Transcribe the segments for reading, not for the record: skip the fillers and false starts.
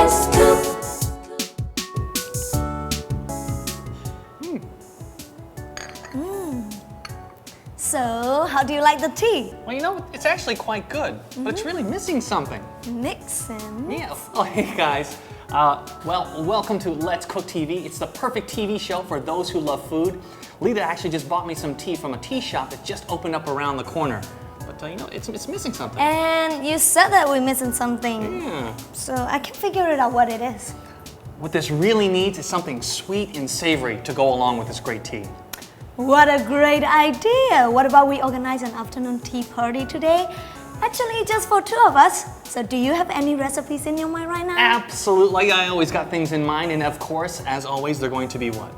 Let's cook. So, how do you like the tea? Well, you know, it's actually quite good, but it's really missing something. Mixing? Yeah. Oh, hey guys. Well, welcome to Let's Cook TV. It's the perfect TV show for those who love food. Lita actually just bought me some tea from a tea shop that just opened up around the corner. But you know, it's missing something. And you said that we're missing something. Yeah. So I can figure it out what it is. What this really needs is something sweet and savory to go along with this great tea. What a great idea! What about we organize an afternoon tea party today? Actually, just for 2 of us. So do you have any recipes in your mind right now? Absolutely, I always got things in mind, and of course, as always, they're going to be what?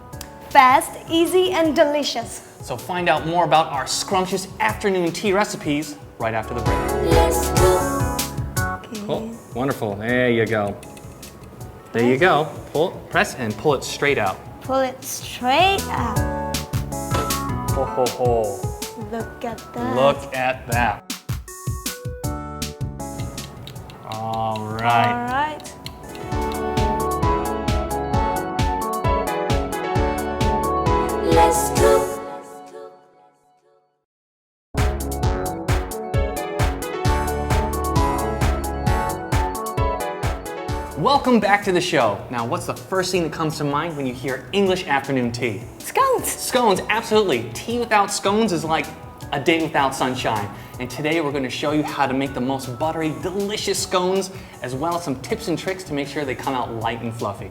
Fast, easy, and delicious. So find out more about our scrumptious afternoon tea recipes right after the break. Let's cook. Okay. Oh, wonderful, there you go. There you go, press and pull it straight out. Pull it straight out. Ho, ho, ho. Look at that. Look at that. All right. All right. Let's cook. Welcome back to the show. Now, what's the first thing that comes to mind when you hear English afternoon tea? Scones. Scones, absolutely. Tea without scones is like a day without sunshine. And today we're going to show you how to make the most buttery, delicious scones, as well as some tips and tricks to make sure they come out light and fluffy.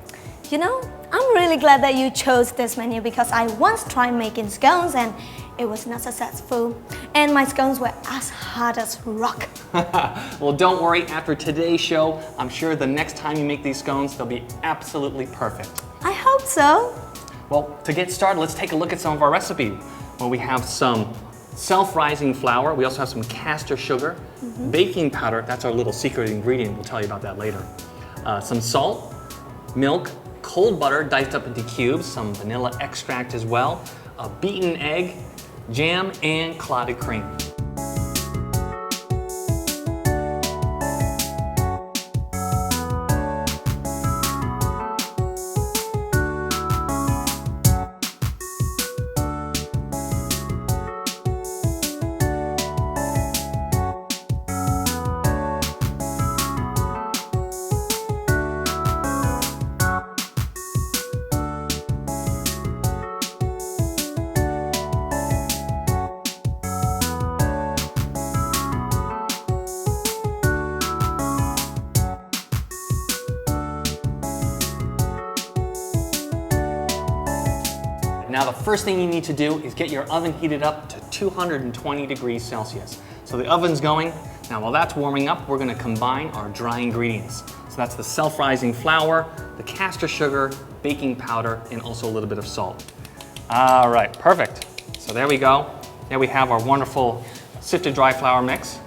You know, I'm really glad that you chose this menu because I once tried making scones and it was not successful. And my scones were as hard as rock. Well, don't worry. After today's show, I'm sure the next time you make these scones, they'll be absolutely perfect. I hope so. Well, to get started, let's take a look at some of our recipe. Well, we have some self-rising flour. We also have some castor sugar, baking powder. That's our little secret ingredient. We'll tell you about that later. Some salt, milk, cold butter diced up into cubes, some vanilla extract as well, a beaten egg, jam, and clotted cream. Now the first thing you need to do is get your oven heated up to 220 degrees Celsius. So the oven's going. Now while that's warming up, we're going to combine our dry ingredients. So that's the self-rising flour, the castor sugar, baking powder, and also a little bit of salt. All right, perfect. So there we go. There we have our wonderful sifted dry flour mix.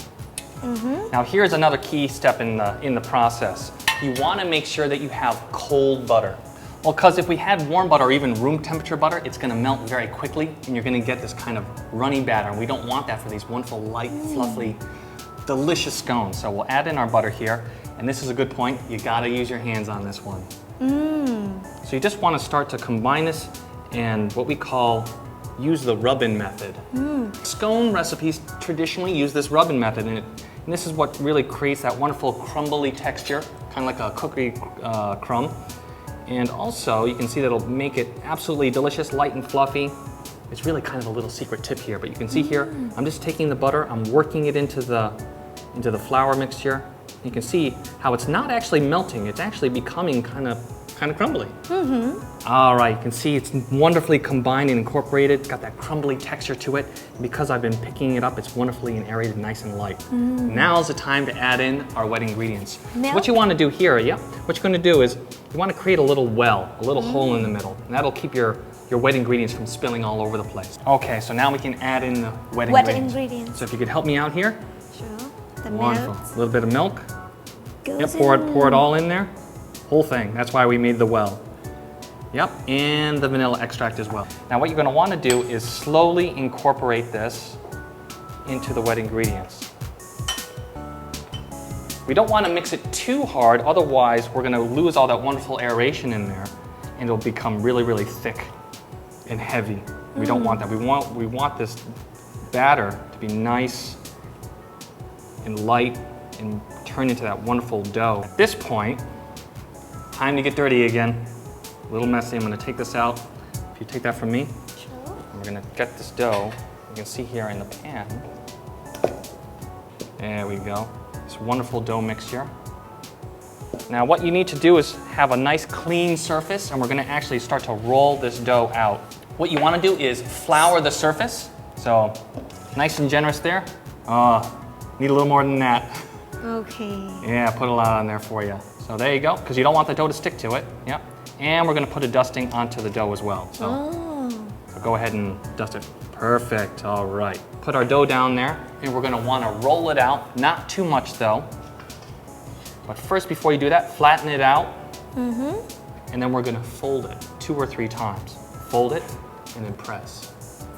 Now here's another key step in the process. You want to make sure that you have cold butter. Well, because if we had warm butter or even room temperature butter, it's going to melt very quickly and you're going to get this kind of runny batter. And we don't want that for these wonderful, light, fluffy, delicious scones. So we'll add in our butter here. And this is a good point. You got to use your hands on this one. So you just want to start to combine this and what we call use the rub-in method. Scone recipes traditionally use this rub-in method, and this is what really creates that wonderful crumbly texture, kind of like a cookie crumb. And also, you can see that it'll make it absolutely delicious, light and fluffy. It's really kind of a little secret tip here, but you can see here, I'm just taking the butter, I'm working it into the flour mixture. You can see how it's not actually melting, it's actually becoming kind of crumbly. All right, you can see it's wonderfully combined and incorporated. It's got that crumbly texture to it. And because I've been picking it up, it's wonderfully and aerated, nice and light. Now's the time to add in our wet ingredients. Milk? What you want to do here, what you're going to do is you want to create a little well, a little hole in the middle, and that'll keep your wet ingredients from spilling all over the place. Okay, so now we can add in the wet ingredients. So if you could help me out here. Sure. The Wonderful. milk A little bit of milk. goes Pour in. it all in there. Whole thing. That's why we made the well. Yep, and the vanilla extract as well. Now what you're going to want to do is slowly incorporate this into the wet ingredients. We don't want to mix it too hard, otherwise we're going to lose all that wonderful aeration in there and it'll become really, really thick and heavy. We don't want that. We want this batter to be nice and light and turn into that wonderful dough. At this point, time to get dirty again. A little messy. I'm going to take this out. If you take that from me, Sure. we're going to get this dough. You can see here in the pan. There we go. This wonderful dough mixture. Now what you need to do is have a nice clean surface, and we're going to actually start to roll this dough out. What you want to do is flour the surface. So nice and generous there. Need a little more than that. Okay. Yeah, put a lot on there for you. So there you go, because you don't want the dough to stick to it. Yep. And we're going to put a dusting onto the dough as well. So go ahead and dust it. Perfect. All right. Put our dough down there, and we're going to want to roll it out. Not too much though. But first, before you do that, flatten it out. And then we're going to fold it 2 or 3 times. Fold it and then press.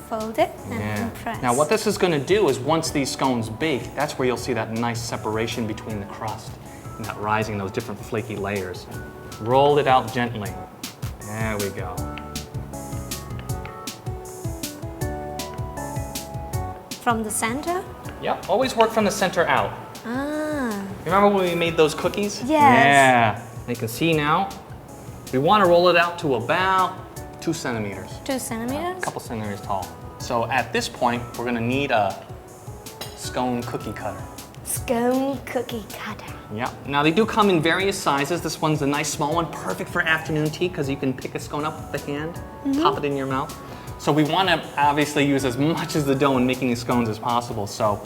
Fold it and press. Now what this is going to do is once these scones bake, that's where you'll see that nice separation between the crust and that rising, those different flaky layers. Roll it out gently. There we go. From the center? Yep, always work from the center out. Remember when we made those cookies? Yes. Yeah. You can see now, we want to roll it out to about 2 centimeters. 2 centimeters? A couple centimeters tall. So at this point, we're going to need a scone cookie cutter. Scone cookie cutter. Yeah. Now they do come in various sizes. This one's a nice small one, perfect for afternoon tea because you can pick a scone up with the hand, pop it in your mouth. So we want to obviously use as much of the dough in making these scones as possible. So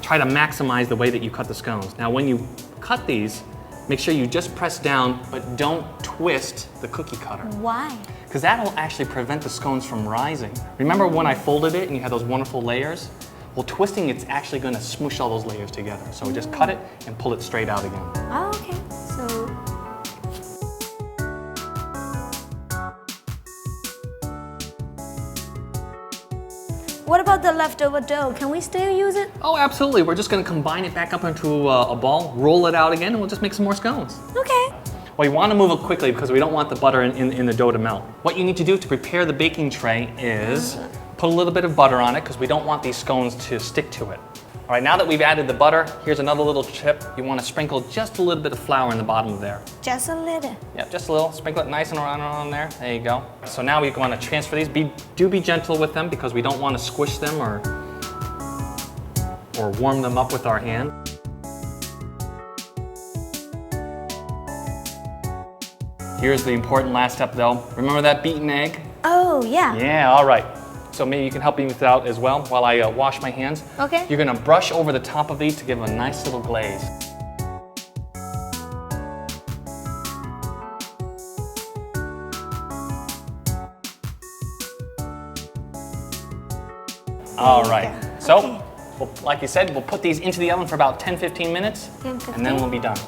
try to maximize the way that you cut the scones. Now when you cut these, make sure you just press down, but don't twist the cookie cutter. Why? Because that will actually prevent the scones from rising. Remember when I folded it and you had those wonderful layers? Well, twisting it's actually going to smoosh all those layers together. So we just cut it and pull it straight out again. Oh, okay. So what about the leftover dough? Can we still use it? Oh, absolutely. We're just going to combine it back up into a ball, roll it out again, and we'll just make some more scones. Okay. Well, you want to move it quickly because we don't want the butter in the dough to melt. What you need to do to prepare the baking tray is put a little bit of butter on it because we don't want these scones to stick to it. All right, now that we've added the butter, here's another little tip. You want to sprinkle just a little bit of flour in the bottom there. Just a little. Yep, just a little. Sprinkle it nice and around there. There you go. So now we want to transfer these. Do be gentle with them because we don't want to squish them or warm them up with our hand. Here's the important last step though. Remember that beaten egg? Oh, yeah. Yeah, all right. So maybe you can help me with that as well while I wash my hands. Okay. You're gonna brush over the top of these to give them a nice little glaze. All right. So, like you said, we'll put these into the oven for about 10-15 minutes, 10, 15. and then we'll be done.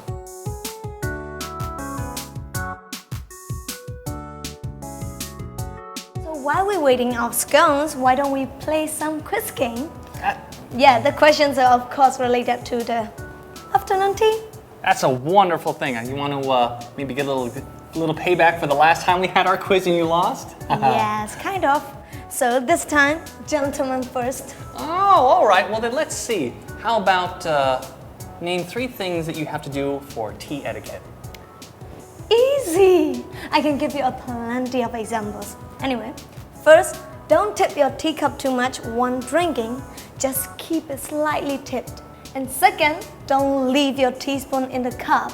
While we're waiting our scones, why don't we play some quiz game? Yeah, the questions are of course related to the afternoon tea. That's a wonderful thing. You want to maybe get a little payback for the last time we had our quiz and you lost? Yes, kind of. So this time, gentlemen first. Oh, all right. Well, then let's see. How about name 3 things that you have to do for tea etiquette? Easy! I can give you plenty of examples. Anyway, first, don't tip your teacup too much when drinking. Just keep it slightly tipped. And second, don't leave your teaspoon in the cup.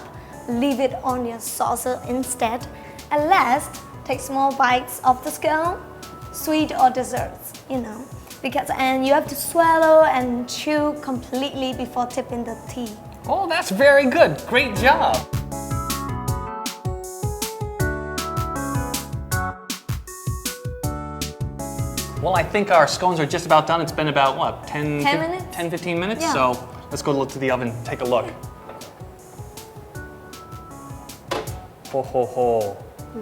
Leave it on your saucer instead. And last, take small bites of the scone, sweet or desserts, and you have to swallow and chew completely before tipping the tea. Oh, that's very good. Great job. Well, I think our scones are just about done. It's been about, what, 10 minutes? 10-15 minutes? Yeah. So let's go look to the oven, take a look. Ho, ho, ho.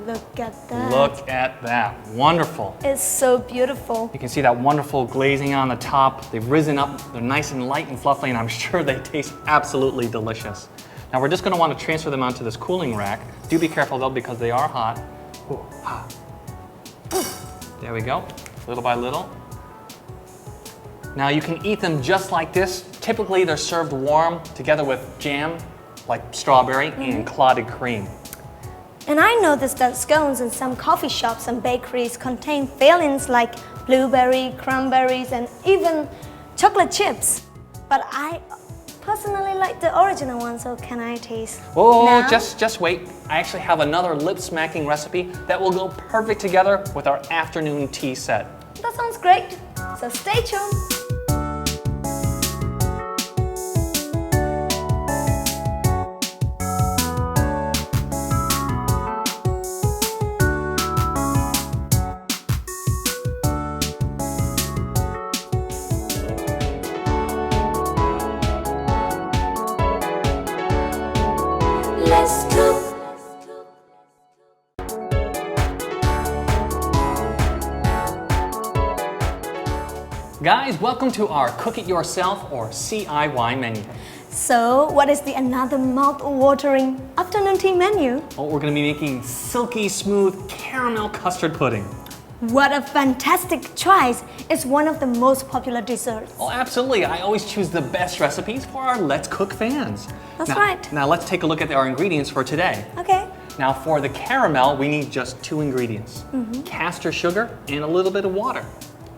Look at that. Look at that. Wonderful. It's so beautiful. You can see that wonderful glazing on the top. They've risen up. They're nice and light and fluffy, and I'm sure they taste absolutely delicious. Now we're just going to want to transfer them onto this cooling rack. Do be careful though because they are hot. Ooh, hot. There we go, little by little. Now you can eat them just like this. Typically they're served warm together with jam, like strawberry and clotted cream. And I noticed that scones in some coffee shops and bakeries contain fillings like blueberry, cranberries, and even chocolate chips. But I personally like the original one, so can I taste? Oh, now? just wait. I actually have another lip-smacking recipe that will go perfect together with our afternoon tea set. That sounds great, so stay tuned. Let's cook. Guys, welcome to our Cook It Yourself or CIY menu. So, what is the another mouth-watering afternoon tea menu? Well, we're going to be making silky smooth caramel custard pudding. What a fantastic choice! It's one of the most popular desserts. Oh, absolutely. I always choose the best recipes for our Let's Cook fans. That's now, right. Now let's take a look at our ingredients for today. Okay. Now for the caramel, we need just 2 ingredients. Castor sugar and a little bit of water.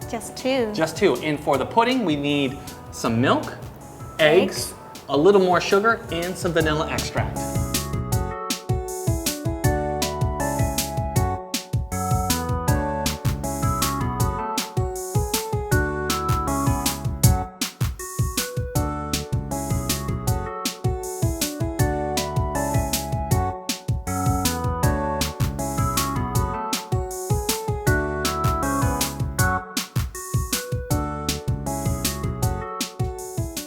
Just 2. Just 2. And for the pudding, we need some milk, eggs, a little more sugar, and some vanilla extract.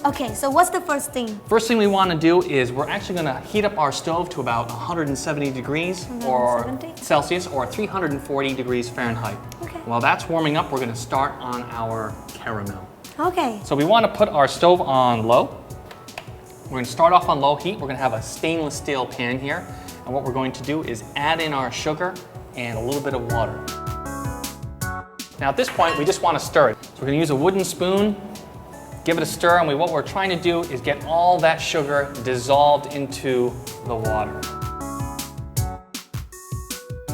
Okay, so what's the first thing? First thing we want to do is we're actually going to heat up our stove to about 170 degrees or 170? Celsius or 340 degrees Fahrenheit. Okay. While that's warming up, we're going to start on our caramel. Okay. So we want to put our stove on low. We're going to start off on low heat. We're going to have a stainless steel pan here. And what we're going to do is add in our sugar and a little bit of water. Now at this point, we just want to stir it. So we're going to use a wooden spoon. Give it a stir, and what we're trying to do is get all that sugar dissolved into the water.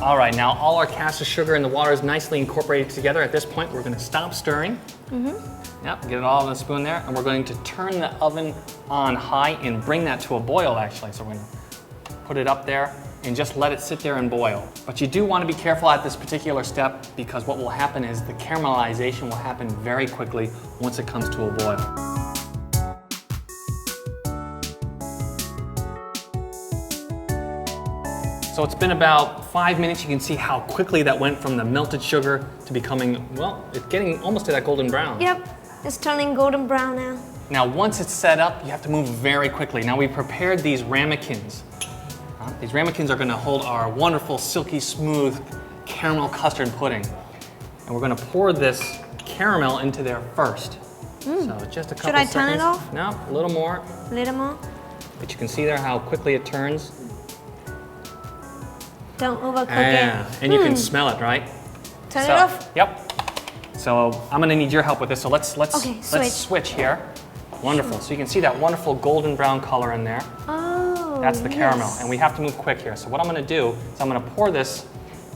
All right, now all our castor sugar and the water is nicely incorporated together. At this point, we're going to stop stirring. Yep, get it all in the spoon there, and we're going to turn the oven on high and bring that to a boil actually. So we're going to put it up there and just let it sit there and boil. But you do want to be careful at this particular step because what will happen is the caramelization will happen very quickly once it comes to a boil. So it's been about 5 minutes. You can see how quickly that went from the melted sugar to becoming, well, it's getting almost to that golden brown. Yep, it's turning golden brown now. Now once it's set up, you have to move very quickly. Now we prepared these ramekins. These ramekins are going to hold our wonderful, silky smooth caramel custard pudding. And we're going to pour this caramel into there first. So just a couple Should I seconds. turn it off? No, a little more. A little more. But you can see there how quickly it turns. Don't overcook it. And you can smell it, right? Turn it off? Yep. So I'm going to need your help with this. So let's Okay, switch here. Wonderful. So you can see that wonderful golden brown color in there. Oh, That's the caramel, yes. and we have to move quick here. So what I'm going to do is I'm going to pour this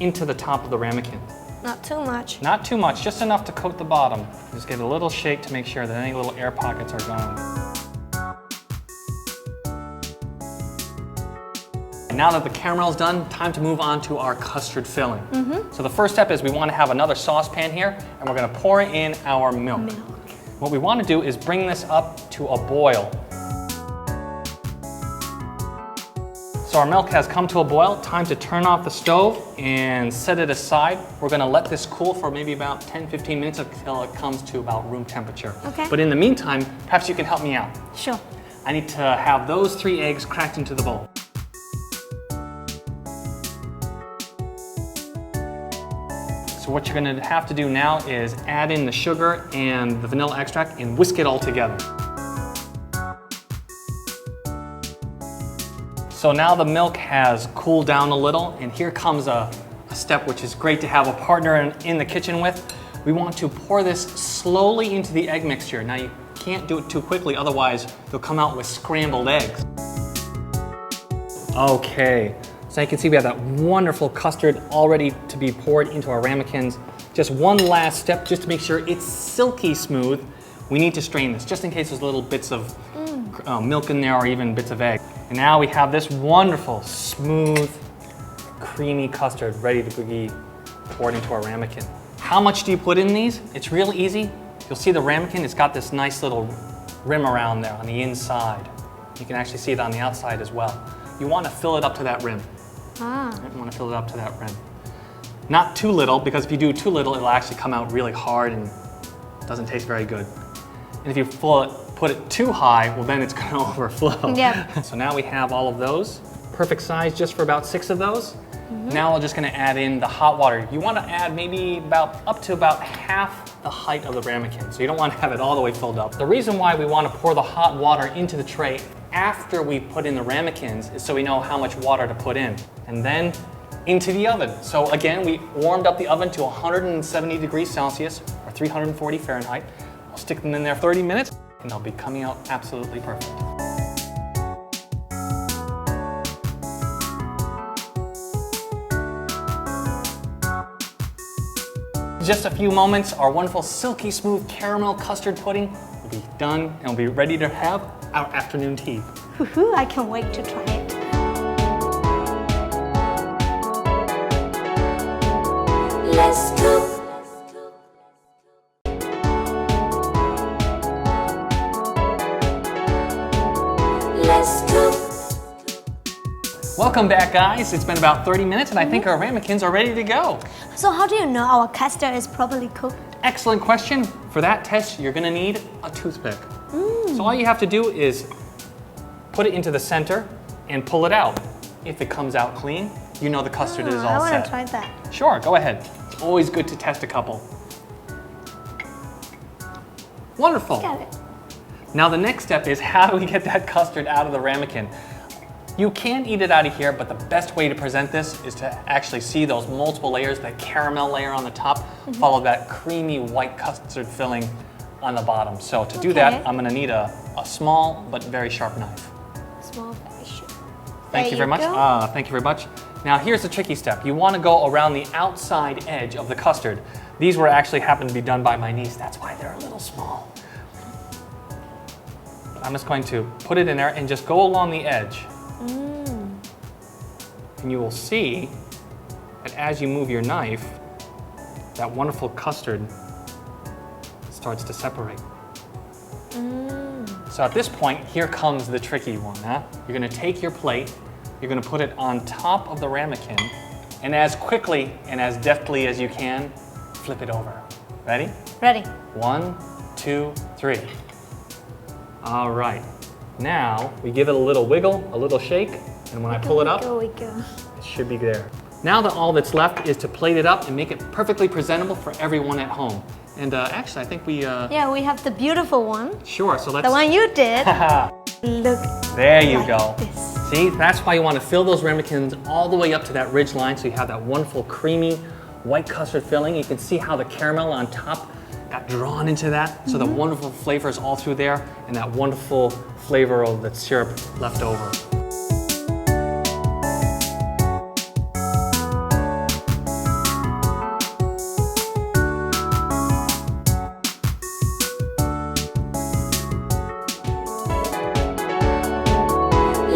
into the top of the ramekin. Not too much. Not too much, just enough to coat the bottom. Just give it a little shake to make sure that any little air pockets are gone. And now that the caramel is done, time to move on to our custard filling. So the first step is we want to have another saucepan here, and we're going to pour in our milk. What we want to do is bring this up to a boil. So our milk has come to a boil. Time to turn off the stove and set it aside. We're going to let this cool for maybe about 10-15 minutes until it comes to about room temperature. Okay. But in the meantime, perhaps you can help me out. Sure. I need to have those 3 eggs cracked into the bowl. So what you're going to have to do now is add in the sugar and the vanilla extract and whisk it all together. So now the milk has cooled down a little, and here comes a step which is great to have a partner in the kitchen with. We want to pour this slowly into the egg mixture. Now you can't do it too quickly, otherwise you'll come out with scrambled eggs. Okay, so you can see we have that wonderful custard all ready to be poured into our ramekins. Just one last step, just to make sure it's silky smooth, we need to strain this, just in case there's little bits of milk in there or even bits of egg. And now we have this wonderful, smooth, creamy custard ready to be poured into our ramekin. How much do you put in these? It's real easy. You'll see the ramekin, it's got this nice little rim around there on the inside. You can actually see it on the outside as well. You want to fill it up to that rim. You want to fill it up to that rim. Not too little, because if you do too little, it'll actually come out really hard and doesn't taste very good. And if you put it too high, well then it's going to overflow. Yep. So now we have all of those. Perfect size just for about 6 of those. Now we're just going to add in the hot water. You want to add maybe up to about half the height of the ramekin. So you don't want to have it all the way filled up. The reason why we want to pour the hot water into the tray after we put in the ramekins is so we know how much water to put in. And then into the oven. So again, we warmed up the oven to 170 degrees Celsius or 340 Fahrenheit. I'll stick them in there 30 minutes and they'll be coming out absolutely perfect. Just a few moments, our wonderful silky smooth caramel custard pudding will be done and we'll be ready to have our afternoon tea. Woohoo, I can't wait to try it. Let's cook. Let's cook. Welcome back, guys. It's been about 30 minutes and I think our ramekins are ready to go. So how do you know our custard is properly cooked? Excellent question. For that test, you're gonna need a toothpick. So all you have to do is put it into the center and pull it out. If it comes out clean, you know the custard is all I want set. to try that. Sure, go ahead. It's always good to test a couple. Wonderful. Got it. Now the next step is how do we get that custard out of the ramekin? You can eat it out of here, but the best way to present this is to actually see those multiple layers, that caramel layer on the top, follow that creamy white custard filling on the bottom. So to do that, I'm gonna need a small but very sharp knife. Small fish. Thank you very much. Thank you very much. Now here's the tricky step. You want to go around the outside edge of the custard. These were actually happened to be done by my niece. That's why they're a little small. I'm just going to put it in there and just go along the edge. And you will see that as you move your knife, that wonderful custard starts to separate. So at this point, here comes the tricky one. You're going to take your plate, you're going to put it on top of the ramekin, and as quickly and as deftly as you can, flip it over. Ready? Ready. 1, 2, 3. All right. Now we give it a little wiggle, a little shake, and when I pull it up, it should be there. Now that all that's left is to plate it up and make it perfectly presentable for everyone at home. And actually, I think we... Yeah, we have the beautiful one. Sure, so let's... The one you did. Look. There you like go. This. See, that's why you want to fill those ramekins all the way up to that ridge line so you have that wonderful creamy white custard filling. You can see how the caramel on top got drawn into that. So the wonderful flavor is all through there and that wonderful flavor of the syrup left over.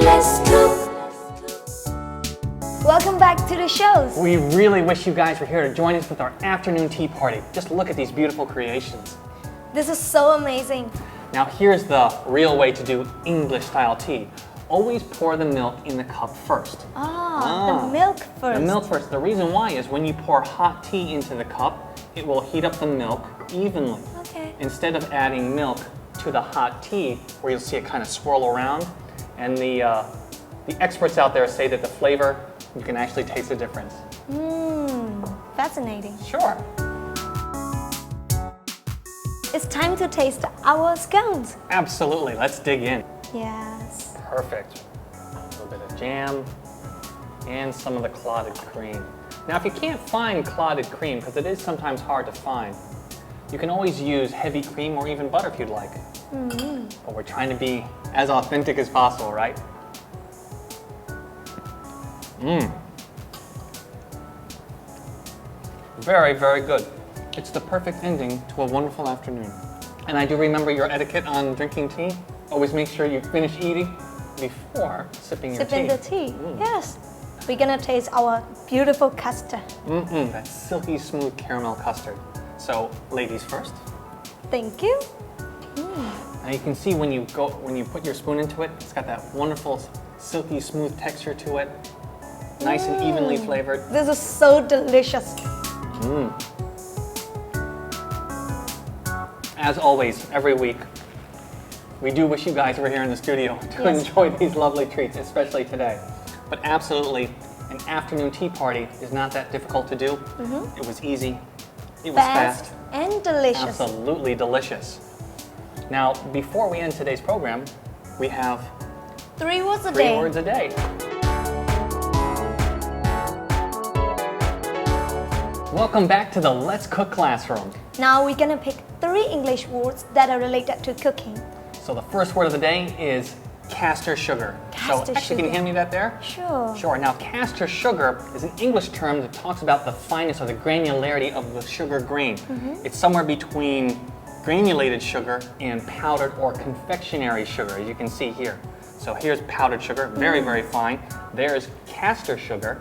Let's cook. Welcome back to the shows. We really wish you guys were here to join us with our afternoon tea party. Just look at these beautiful creations. This is so amazing. Now here's the real way to do English style tea. Always pour the milk in the cup first. The milk first. The milk first. The reason why is when you pour hot tea into the cup, it will heat up the milk evenly. Okay. Instead of adding milk to the hot tea, where you'll see it kind of swirl around, and the experts out there say that the flavor, you can actually taste the difference. Fascinating. Sure. It's time to taste our scones. Absolutely. Let's dig in. Yes. Perfect. little bit of jam, and some of the clotted cream. Now, if you can't find clotted cream, because it is sometimes hard to find, you can always use heavy cream or even butter if you'd like. But we're trying to be as authentic as possible, right? Very, very good. It's the perfect ending to a wonderful afternoon. And I do remember your etiquette on drinking tea. Always make sure you finish eating before sipping your tea. Sipping the tea, yes. We're gonna taste our beautiful custard. That silky smooth caramel custard. So, ladies first. Thank you. Now you can see when you put your spoon into it, it's got that wonderful silky smooth texture to it. Nice and evenly flavored. This is so delicious. As always, every week, we do wish you guys were here in the studio to enjoy these lovely treats, especially today. But absolutely, an afternoon tea party is not that difficult to do. It was easy, it was fast, and delicious. absolutely delicious. Now, before we end today's program, we have 3 words a 3 day. words a day. Welcome back to the Let's Cook classroom. Now we're gonna pick 3 English words that are related to cooking. So the first word of the day is castor sugar. Castor Actually, can you sugar. hand me that there? Sure. Sure. Now, castor sugar is an English term that talks about the fineness or the granularity of the sugar grain. It's somewhere between granulated sugar and powdered or confectionery sugar, as you can see here. So here's powdered sugar, very, very fine. There's castor sugar,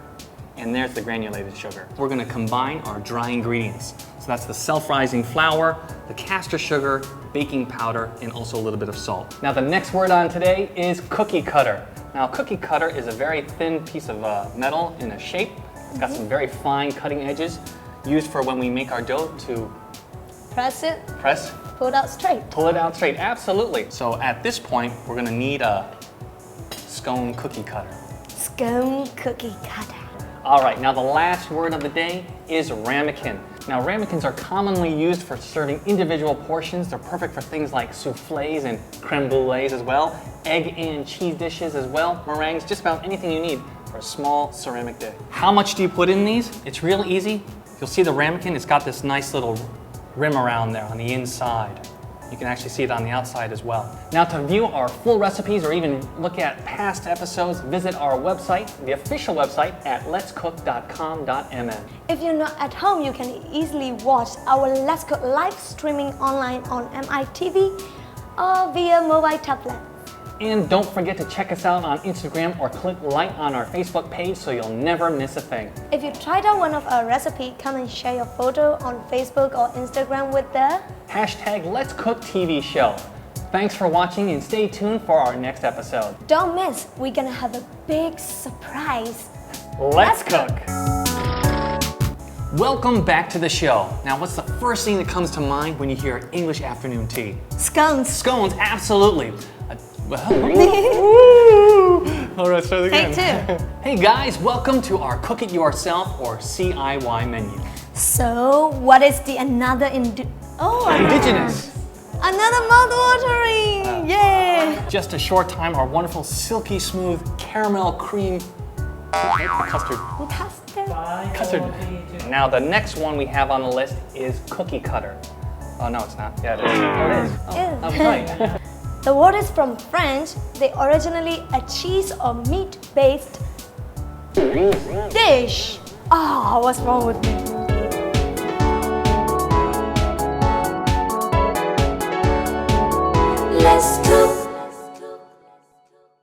and there's the granulated sugar. We're gonna combine our dry ingredients. So that's the self-rising flour, the castor sugar, baking powder, and also a little bit of salt. Now the next word on today is cookie cutter. Now a cookie cutter is a very thin piece of metal in a shape. It's got some very fine cutting edges used for when we make our dough to Press it, press, pull it out straight. pull it out straight, absolutely. So at this point, we're gonna need a scone cookie cutter. Scone cookie cutter. All right, now the last word of the day is ramekin. Now ramekins are commonly used for serving individual portions. They're perfect for things like soufflés and creme brulees as well, egg and cheese dishes as well, meringues, just about anything you need for a small ceramic dish. How much do you put in these? It's real easy. You'll see the ramekin, it's got this nice little rim around there on the inside. You can actually see it on the outside as well. Now to view our full recipes or even look at past episodes, visit our website, the official website at letscook.com.mn. If you're not at home, you can easily watch our Let's Cook live streaming online on MITV or via mobile tablet. And don't forget to check us out on Instagram or click like on our Facebook page so you'll never miss a thing. If you tried out one of our recipes, come and share your photo on Facebook or Instagram with the Hashtag Let's Cook TV show. Thanks for watching and stay tuned for our next episode. Don't miss, we're gonna have a big surprise. Let's cook! Welcome back to the show. Now, what's the first thing that comes to mind when you hear English afternoon tea? Scones. Scones, absolutely. All right, start again. Take 2. Hey guys, welcome to our Cook It Yourself or CIY menu. So, what is the another Indigenous. Another mouth-watering! Yay! Just a short time, our wonderful silky smooth caramel cream custard. Custard. Now the next one we have on the list is cookie cutter. Oh no, it's not. Yeah, it is. Oh, it is. Oh, I'm right. The word is from French. They originally a cheese or meat-based dish. Oh, what's wrong with me?